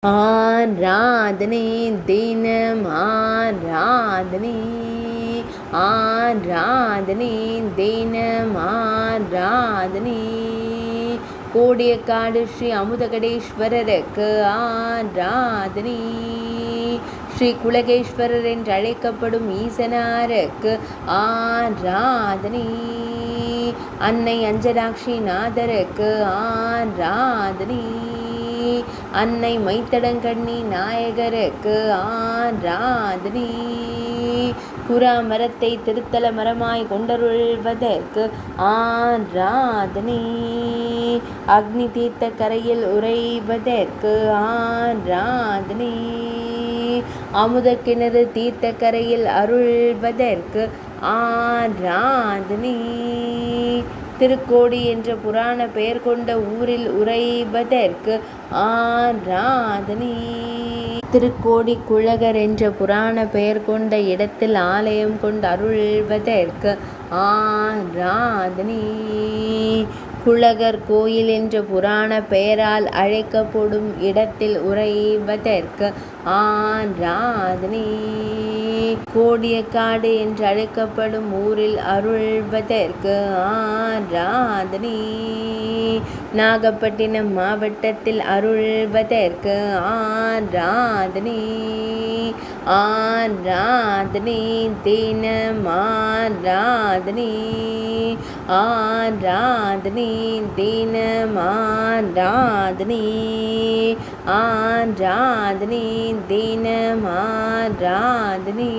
ஆராதனை தினம் ஆராதனை ஆராதனை தினம் ஆராதனை கோடியக்காடு ஸ்ரீ அமுதகடேஸ்வரருக்கு ஆராதனை ஸ்ரீ குலகேஸ்வரர் என்று அழைக்கப்படும் ஈசனாருக்கு ஆராதனை அன்னை அஞ்சலாட்சி நாதருக்கு ஆராதனை அன்னை மைத்தடங்கண்ணி நாயகருக்கு ஆராதனை புறா மரத்தை திருத்தல மரமாய் கொண்டருள்வதற்கு ஆராதனை அக்னி தீர்த்த கரையில் உறைவதற்கு ஆராதனை அமுத கிணறு தீர்த்த கரையில் அருள்வதற்கு ஆராதனை திருக்கோடி என்ற புராண பெயர் கொண்ட ஊரில் உறைவதற்கு ஆராதனை திருக்கோடி குழகர் என்ற புராண பெயர் கொண்ட இடத்தில் ஆலயம் கொண்டு அருள்வதற்கு ஆராதனை குழகர் கோயில் என்ற புராண பெயரால் அழைக்கப்படும் இடத்தில் உறைவதற்கு ஆராதனை கோடியக்காடு என்று அழைக்கப்படும் ஊரில் அருள்வதற்கு ஆராதனை நாகப்பட்டினம் மாவட்டத்தில் அருள்வதற்கு ஆராதனை ஆராதனை தினம் ஆராதனை ஆராதனை தினம் ஆராதனை ஆராதனை தினம் ஆராதனை